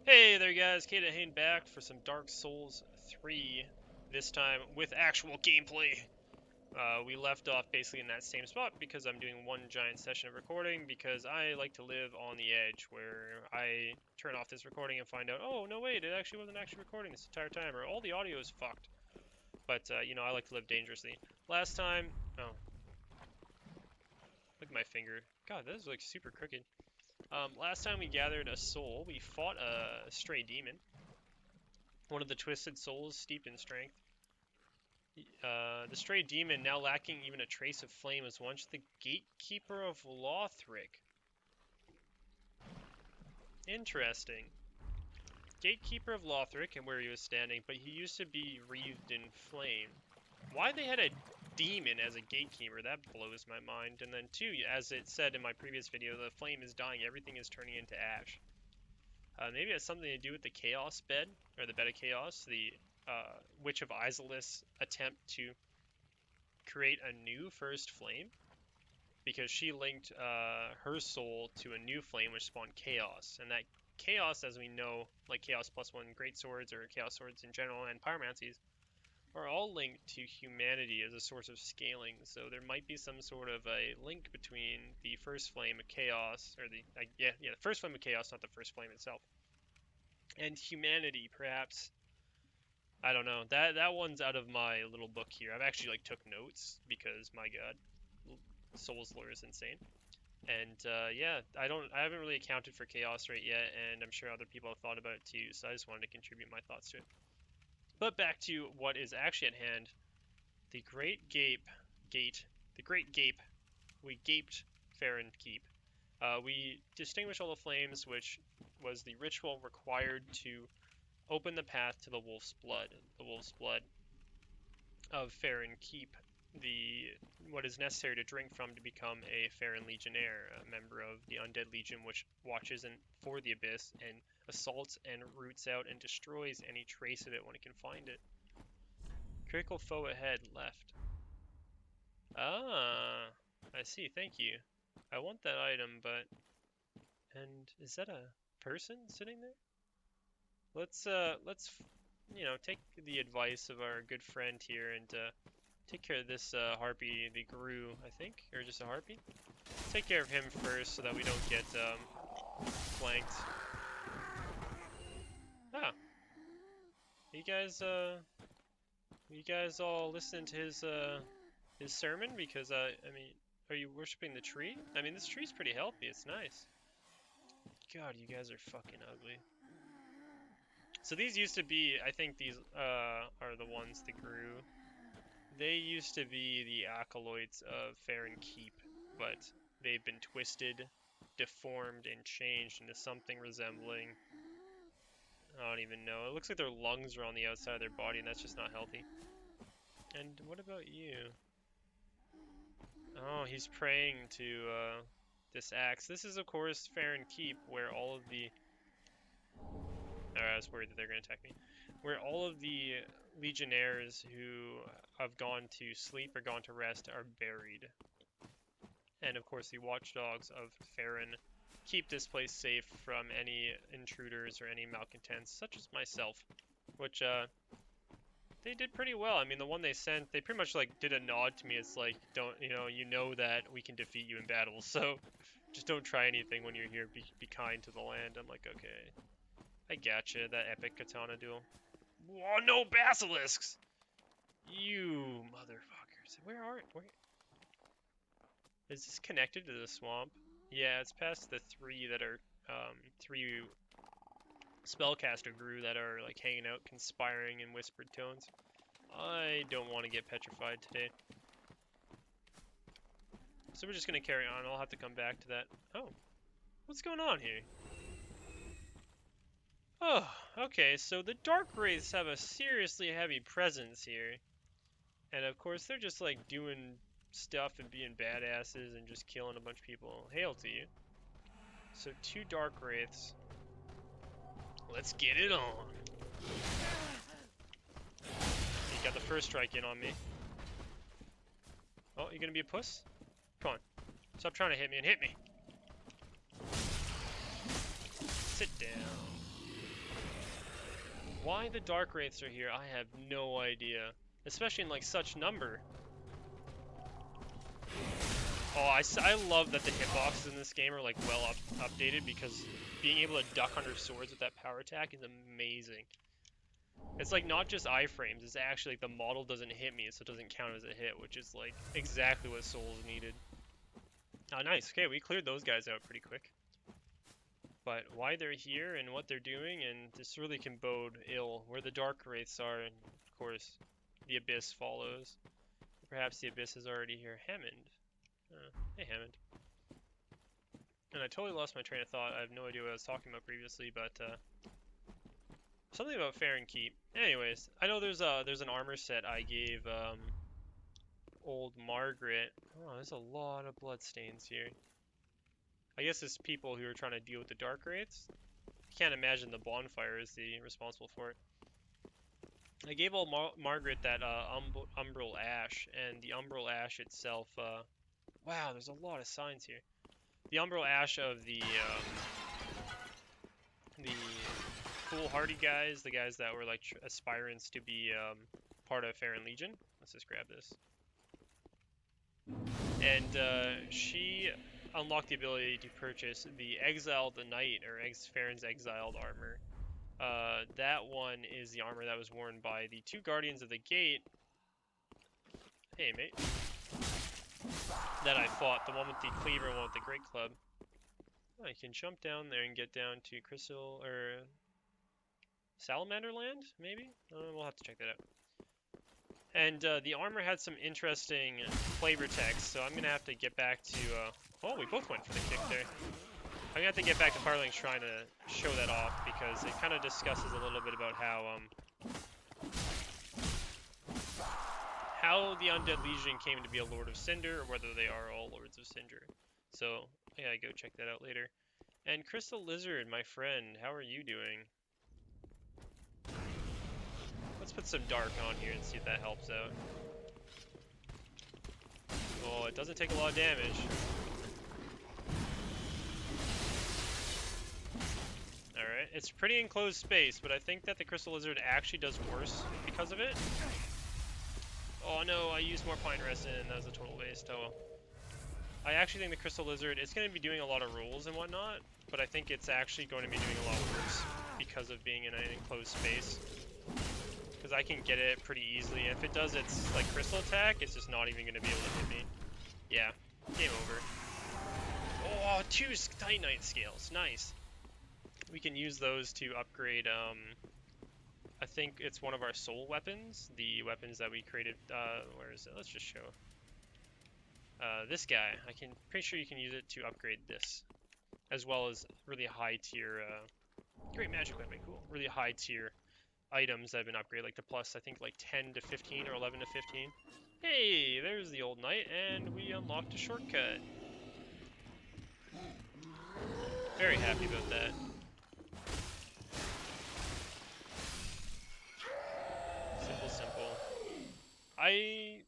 Hey there guys, Kata Hane back for some Dark Souls 3, this time with actual gameplay. We left off basically in that same spot because I'm doing one giant session of recording because I like to live on the edge where I turn off this recording and find out, oh no wait, it actually wasn't actually recording this entire time, or all the audio is fucked. But, I like to live dangerously. Last time, oh, look at my finger. God, that is like super crooked. Last time we gathered a soul, we fought a stray demon. One of the twisted souls steeped in strength. The stray demon, now lacking even a trace of flame, was once the gatekeeper of Lothric. Interesting. Gatekeeper of Lothric, and where he was standing, but he used to be wreathed in flame. Why they had a demon as a gatekeeper, that blows my mind. And then two, as it said in my previous video, the flame is dying, everything is turning into ash. Maybe it has something to do with the Chaos bed, or the Bed of Chaos, the Witch of Isolus attempt to create a new first flame, because she linked her soul to a new flame which spawned chaos, and that chaos, as we know, like chaos plus one great swords or chaos swords in general and pyromancies, are all linked to humanity as a source of scaling. So there might be some sort of a link between the first flame of chaos, or the first flame of chaos, not the first flame itself, and humanity, perhaps. I don't know. That one's out of my little book here. I've actually like took notes because my god, Souls lore is insane. And yeah, I haven't really accounted for chaos rate yet, and I'm sure other people have thought about it too. So I just wanted to contribute my thoughts to it. But back to what is actually at hand: the the Great Gape. We gaped Farron Keep. We distinguished all the flames, which was the ritual required to open the path to the Wolf's Blood. The Wolf's Blood of Farron Keep, the what is necessary to drink from to become a Farron Legionnaire, a member of the Undead Legion, which watches for the Abyss and assaults and roots out and destroys any trace of it when it can find it. Critical foe ahead, left. Ah, I see. Thank you. I want that item, but and is that a person sitting there? Let's take the advice of our good friend here and take care of this harpy, the Gru, I think, or just a harpy. Take care of him first so that we don't get flanked. Ah, you guys all listen to his sermon? Because I mean, are you worshiping the tree? I mean, this tree's pretty healthy. It's nice. God, you guys are fucking ugly. So these used to be, I think these are the ones that grew. They used to be the acolytes of Farron Keep, but they've been twisted, deformed, and changed into something resembling, I don't even know. It looks like their lungs are on the outside of their body, and that's just not healthy. And what about you? Oh, he's praying to this axe. This is, of course, Farron Keep, where all of the... I was worried that they're going to attack me. Where all of the legionnaires who have gone to sleep or gone to rest are buried. And of course the watchdogs of Farron keep this place safe from any intruders or any malcontents, such as myself, which they did pretty well. I mean, the one they sent, they pretty much like did a nod to me. It's like, don't, you know that we can defeat you in battle, so just don't try anything when you're here. Be kind to the land. I'm like, okay, I gotcha. That epic katana duel. Whoa, no basilisks! You motherfuckers. Where is this connected to the swamp? Yeah, it's past the three that are, three spellcaster Gru that are, like, hanging out, conspiring in whispered tones. I don't want to get petrified today. So we're just gonna carry on. I'll have to come back to that. Oh, what's going on here? Oh, okay, so the Dark Wraiths have a seriously heavy presence here. And of course, they're just, like, doing stuff and being badasses and just killing a bunch of people. Hail to you. So, two Dark Wraiths. Let's get it on. He got the first strike in on me. Oh, you gonna be a puss? Come on. Stop trying to hit me and hit me. Sit down. Why the Dark Wraiths are here, I have no idea. Especially in like such number. Oh, I love that the hitboxes in this game are like well updated, because being able to duck under swords with that power attack is amazing. It's like not just iframes, it's actually like the model doesn't hit me, so it doesn't count as a hit, which is like exactly what Souls needed. Oh, nice. Okay, we cleared those guys out pretty quick. But why they're here and what they're doing, and this really can bode ill. Where the Dark Wraiths are, and of course, the Abyss follows. Perhaps the Abyss is already here. Hammond. Hey, Hammond. And I totally lost my train of thought. I have no idea what I was talking about previously, but something about Fair and Keep. Anyways, I know there's an armor set I gave old Margaret. Oh, there's a lot of bloodstains here. I guess it's people who are trying to deal with the Dark Wraiths. I can't imagine the bonfire is the responsible for it. I gave old Margaret that Umbral Ash, and the Umbral Ash itself. Wow, there's a lot of signs here. The Umbral Ash of the foolhardy guys, the guys that were like aspirants to be part of Farron Legion. Let's just grab this. And she unlocked the ability to purchase the Exiled Knight, or Farron's Exiled armor. That one is the armor that was worn by the two Guardians of the Gate. Hey, mate. That I fought, the one with the cleaver and one with the Great Club. Oh, you can jump down there and get down to Crystal, or Salamander Land, maybe? We'll have to check that out. And the armor had some interesting flavor text, so I'm going to have to get back to... oh, we both went for the kick there. I'm going to have to get back to Parling's Shrine to show that off, because it kind of discusses a little bit about how the Undead Legion came to be a Lord of Cinder, or whether they are all Lords of Cinder. So, yeah, go check that out later. And Crystal Lizard, my friend, how are you doing? Let's put some dark on here and see if that helps out. Oh, it doesn't take a lot of damage. Alright, it's pretty enclosed space, but I think that the Crystal Lizard actually does worse because of it. Oh no, I used more pine resin, that was a total waste. Oh well. I actually think the Crystal Lizard, it's going to be doing a lot of rolls and whatnot, but I think it's actually going to be doing a lot worse because of being in an enclosed space. Because I can get it pretty easily. If it does its like crystal attack, it's just not even going to be able to hit me. Yeah, game over. Oh, 2 Titanite scales, nice. We can use those to upgrade, I think it's one of our soul weapons. The weapons that we created, where is it? Let's just show. This guy, pretty sure you can use it to upgrade this. As well as really high tier, great magic weapon, cool. Really high tier items that have been upgraded, like the plus, I think like 10 to 15 or 11 to 15. Hey, there's the old knight, and we unlocked a shortcut. Very happy about that. Simple, simple. I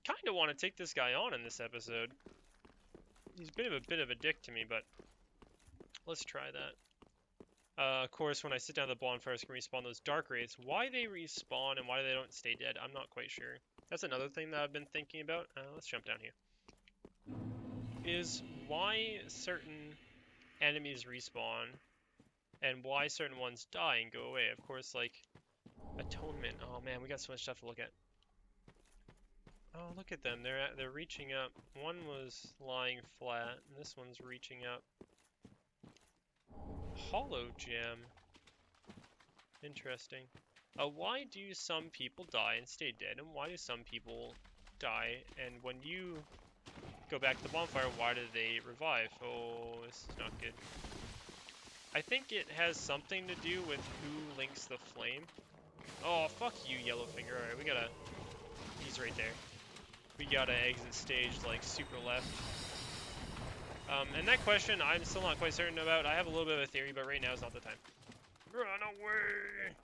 kind of want to take this guy on in this episode. He's a bit of a dick to me, but let's try that. Of course, when I sit down at the bonfire, it's going to respawn those Dark Wraiths. Why they respawn and why they don't stay dead, I'm not quite sure. That's another thing that I've been thinking about. Let's jump down here. Is why certain enemies respawn and why certain ones die and go away. Of course, like Atonement. Oh man, we got so much stuff to look at. Oh, look at them. They're reaching up. One was lying flat, and this one's reaching up. Hollow gem. Interesting. Why do some people die and stay dead, and why do some people die, and when you go back to the bonfire, why do they revive? Oh, this is not good. I think it has something to do with who links the flame. Oh, fuck you, Yellowfinger. Alright, we gotta... He's right there. We gotta exit stage, like, super left. And that question, I'm still not quite certain about. I have a little bit of a theory, but right now is not the time. Run away!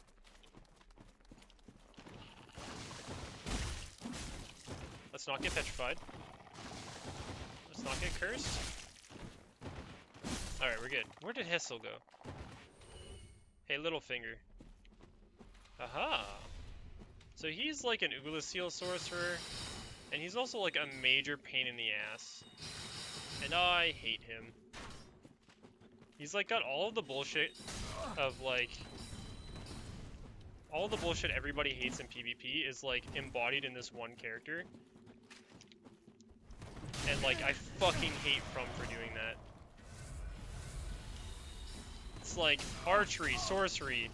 Let's not get petrified. Let's not get cursed. Alright, we're good. Where did Hessel go? Hey, Littlefinger. Aha! So he's like an Ulasil sorcerer, and he's also like a major pain in the ass. And I hate him. He's like got all of the bullshit of like... all the bullshit everybody hates in PvP is like embodied in this one character. And like, I fucking hate From for doing that. It's like archery, sorcery,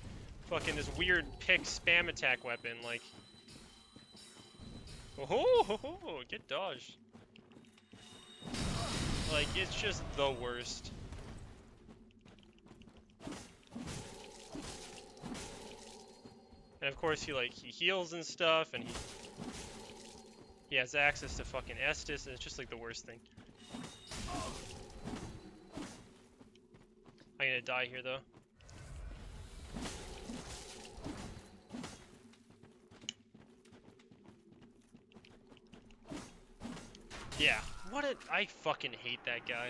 fucking this weird pick spam attack weapon, like... Oh, get dodged. Like, it's just the worst. And of course he heals and stuff, and he has access to fucking Estus, and it's just like the worst thing. I'm gonna die here though. Yeah, I fucking hate that guy.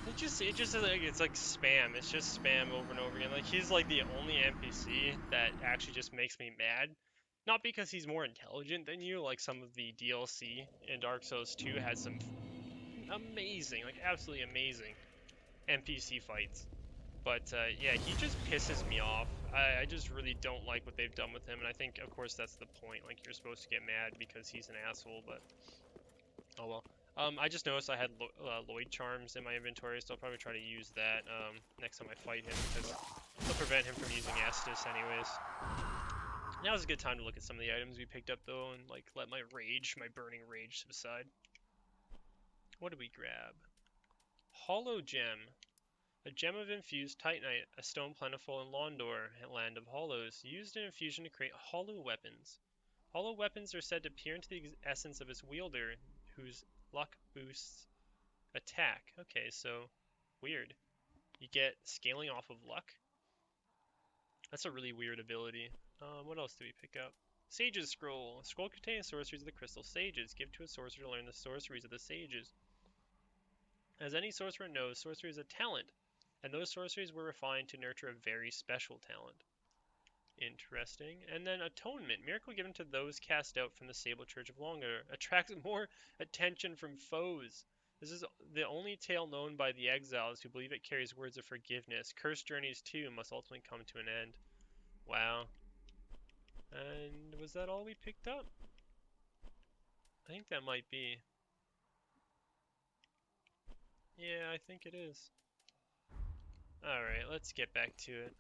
It just like, it's like spam. It's just spam over and over again. Like, he's like the only NPC that actually just makes me mad. Not because he's more intelligent than you, like some of the DLC in Dark Souls 2 had some amazing, like absolutely amazing NPC fights. But yeah, he just pisses me off. I just really don't like what they've done with him, and I think, of course, that's the point. Like, you're supposed to get mad because he's an asshole, but oh well. I just noticed I had Lloyd Charms in my inventory, so I'll probably try to use that next time I fight him, because it'll prevent him from using Estus anyways. Now is a good time to look at some of the items we picked up, though, and like let my burning rage subside. What did we grab? Hollow Gem. A gem of infused titanite, a stone plentiful in Londor, land of hollows, used in infusion to create hollow weapons. Hollow weapons are said to peer into the essence of its wielder, whose luck boosts attack. Okay, so weird. You get scaling off of luck? That's a really weird ability. What else do we pick up? Sage's Scroll. A scroll containing sorceries of the crystal sages. Give to a sorcerer to learn the sorceries of the sages. As any sorcerer knows, sorcery is a talent, and those sorceries were refined to nurture a very special talent. Interesting. And then Atonement. Miracle given to those cast out from the Sable Church of Longor. Attracts more attention from foes. This is the only tale known by the exiles who believe it carries words of forgiveness. Cursed journeys, too, must ultimately come to an end. Wow. And was that all we picked up? I think that might be. Yeah, I think it is. Alright, let's get back to it.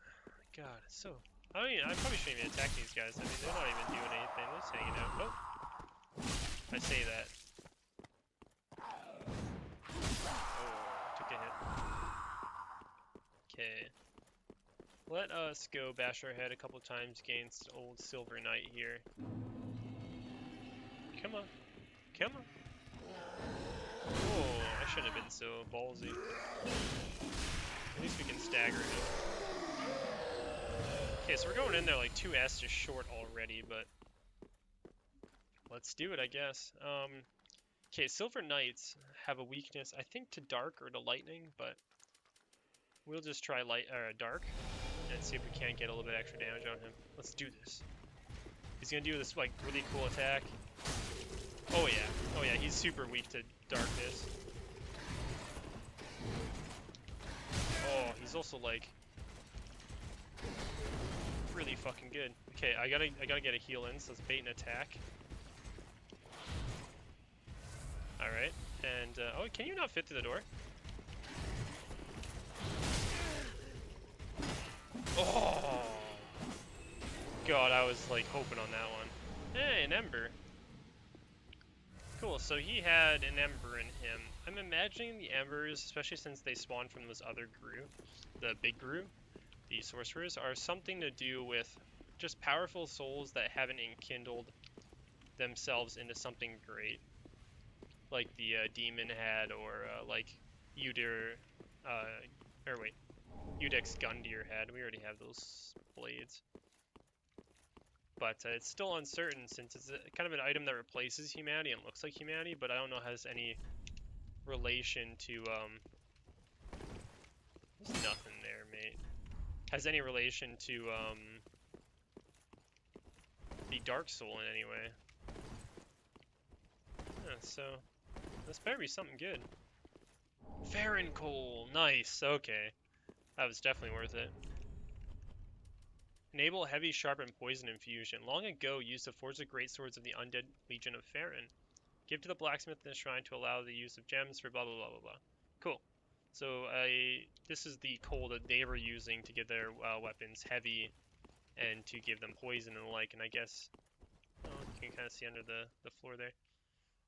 God, it's so... I mean, I probably shouldn't even attack these guys. I mean, they're not even doing anything. They're just hanging out. Oh! I say that. Oh, took a hit. Okay. Let us go bash our head a couple times against old Silver Knight here. Come on. Come on. Oh, I shouldn't have been so ballsy. At least we can stagger him. Okay, so we're going in there like 2 Estus short already, but let's do it, I guess. Okay, Silver Knights have a weakness, I think, to dark or to lightning, but we'll just try dark and see if we can't get a little bit extra damage on him. Let's do this. He's gonna do this like really cool attack. Oh yeah, he's super weak to darkness. Oh, he's also like really fucking good. Okay, I gotta get a heal in, so let's bait an attack. Alright, and oh, can you not fit through the door? Oh God, I was like hoping on that one. Hey, an ember. Cool, so he had an ember in him. I'm imagining the embers, especially since they spawn from this other group, the big group, the sorcerers, are something to do with just powerful souls that haven't enkindled themselves into something great. Like the demon had, or like Udex Gundyr had. We already have those blades. But it's still uncertain since it's kind of an item that replaces humanity and looks like humanity, but I don't know has any relation to, there's nothing there, mate. Has any relation to, the Dark Soul in any way. Yeah, so this better be something good. Farron Coal, nice. Okay, that was definitely worth it. Enable heavy, sharp, and poison infusion. Long ago, used to forge the great swords of the undead legion of Farron. Give to the blacksmith in the shrine to allow the use of gems for blah blah blah blah blah. Cool. So this is the coal that they were using to give their weapons heavy and to give them poison and the like. And I guess, oh, you can kind of see under the floor there.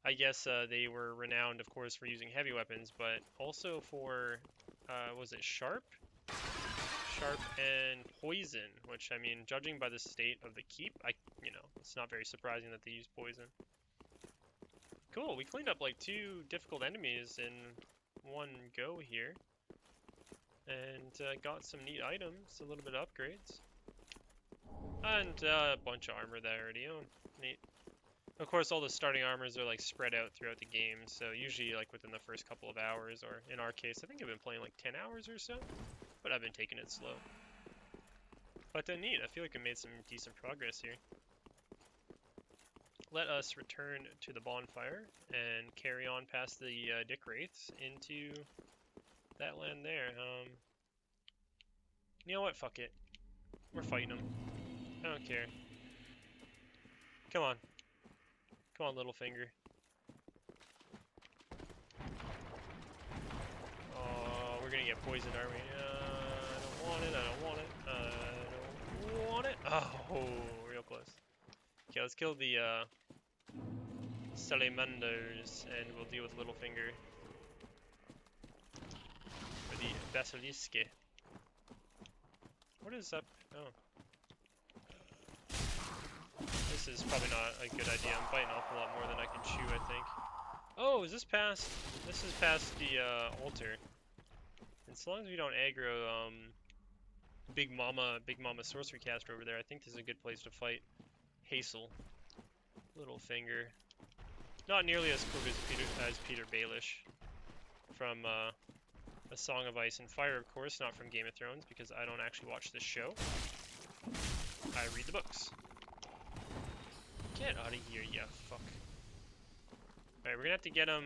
I guess they were renowned, of course, for using heavy weapons, but also for, was it sharp? Sharp and poison, which, I mean, judging by the state of the keep, it's not very surprising that they use poison. Cool, we cleaned up like 2 difficult enemies in one go here. And got some neat items, a little bit of upgrades. And a bunch of armor that I already own. Neat. Of course, all the starting armors are like spread out throughout the game, so usually like within the first couple of hours, or in our case, I think I've been playing like 10 hours or so, but I've been taking it slow. But neat, I feel like I made some decent progress here. Let us return to the bonfire and carry on past the Dick Wraiths into that land there. You know what? Fuck it. We're fighting them. I don't care. Come on. Come on, Littlefinger. Oh, we're gonna get poisoned, aren't we? I don't want it, I don't want it, I don't want it. Oh, real close. Okay, let's kill the salamanders, and we'll deal with Littlefinger. Or the basilisk. What is up? Oh. This is probably not a good idea. I'm biting off a lot more than I can chew, I think. Oh, is this past? This is past the altar. And so long as we don't aggro Big Mama Sorcery Caster over there, I think this is a good place to fight Hazel. Littlefinger. Not nearly as cool as Peter Baelish from A Song of Ice and Fire, of course, not from Game of Thrones, because I don't actually watch this show. I read the books. Get out of here, you fuck. Alright, we're gonna have to get him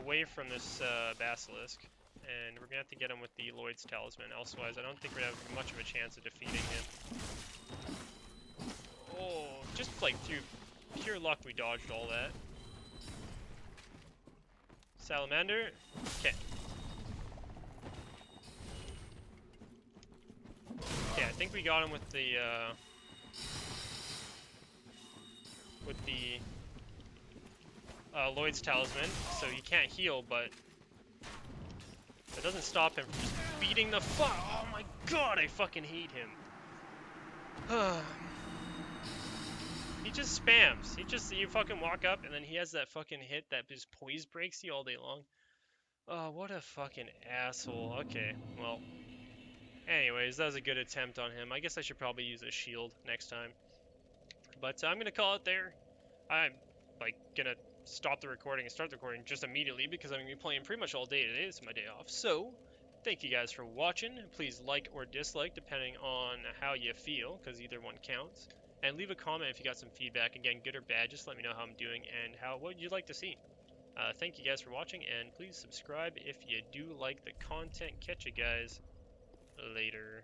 away from this basilisk, and we're gonna have to get him with the Lloyd's Talisman, elsewise I don't think we're gonna have much of a chance of defeating him. Oh, just like through pure luck we dodged all that. Salamander, okay. Okay, I think we got him with the Lloyd's Talisman, so he can't heal, but that doesn't stop him from just beating the fuck. Oh my god, I fucking hate him. He just spams. You fucking walk up, and then he has that fucking hit that just poise breaks you all day long. Oh, what a fucking asshole. Okay, well. Anyways, that was a good attempt on him. I guess I should probably use a shield next time. But I'm gonna call it there. I'm, like, gonna stop the recording and start the recording just immediately because I'm gonna be playing pretty much all day today. This is my day off. So, thank you guys for watching. Please like or dislike depending on how you feel, because either one counts. And leave a comment if you got some feedback. Again, good or bad, just let me know how I'm doing and what you'd like to see. Thank you guys for watching, and please subscribe if you do like the content. Catch you guys later.